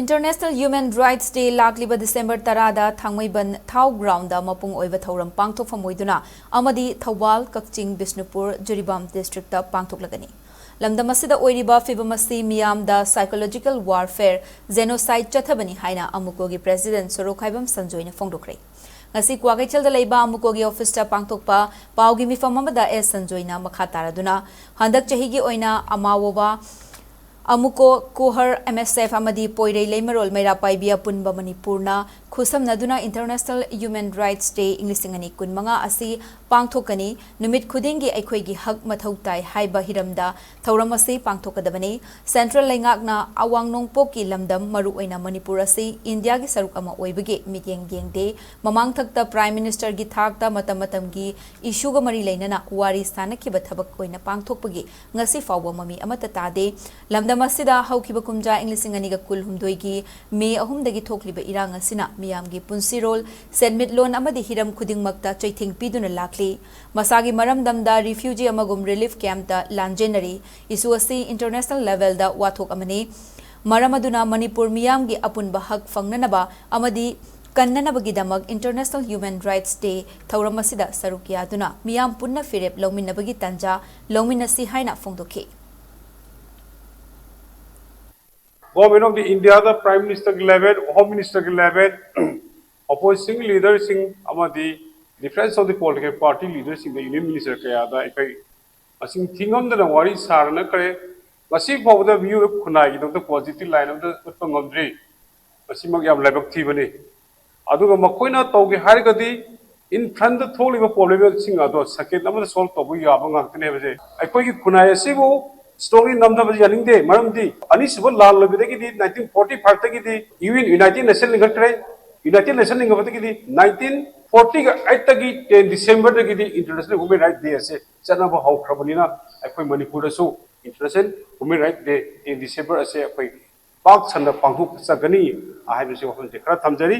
International Human Rights Day lakliba December tarada thangmaiban thau ground da mapung oiba thoram pangthok famoiduna amadi Thawal Kakching Bishnupur Jiribam district ta pangthok lagani lamdam asida oiriba fibamasi Meeyamda psychological warfare genocide Chathabani haina Amuco gi president Sorokhaibam Sanjoyna fongdokre ngasi kwagaichal da leiba Amuco gi office ta pangthokpa paugi mifam amada S Sanjoyna makha taraduna handak chahi gi oina amawoba Amuco Kuhar MSF Amadi Poirei Lemerol Meira Paibia Punba Manipurna Khusam Naduna International Human Rights Day Inglisingani Kunmanga Asi Pangthokani Numit Khudingi Aikhoigi Hak Mathautai Haiba Hiramda Thauramasi Pangthokadabani Central Lengakna Awang Nongpoki Lamdam Maru Oina Manipur Asi India gi saruk ama oibage mityeng yengde Mamang thakta Prime Minister gi thakta matam gi issue ga mari leinana wari sanakhiba thabak oina pangthokpagi ngasi fawba mami amata tade lamdam asida haukiba kumja Inglisingani ga kul humdoigi May 3 dagi thokliba irang asina miyamgi punsirol senmit lon amadi hiram khudingmakta chaithing piduna lakli masagi maramdamda refugee amagum relief camp da lanjenari isu asi international level da wathok amani maramaduna Manipur miyamgi apunba hak fangnanaba amadi Kannanabagidamag International Human Rights Day Thauramasida Sarukyaduna Miyam Punna Firep Lominabagi Tanja Lominasi Haina Fongdoki. Government of the India, the Prime Minister level, Home Minister level, opposing leaders in the difference of the political party leaders in the Union Minister Kayada, I think Tingam the Wari Sarana Kare, Masif of the view of Kunai, the positive line of the Pangondri, Masimagam Labaktivani. Aduga Makoina Togi Harigadi in front of the Toliva Polival Singado, Sakit number salt of Yabang Neve. I call you Kunaya Sivo. Story namda baj yaling de maram di anis bol lal lobi de ki 1945 तक की थी even United Nations लिखा करे United Nations लिखा पता की थी 1948 तक की 10 December तक की थी International Human Rights Day ऐसे चना वो हाउ खबरनी ना अकोई मणिपुर सो International Human Rights Day 10 December ऐसे अकोई पाक संद पांगु सगनी आहे बिसे वफन से करा थमजरी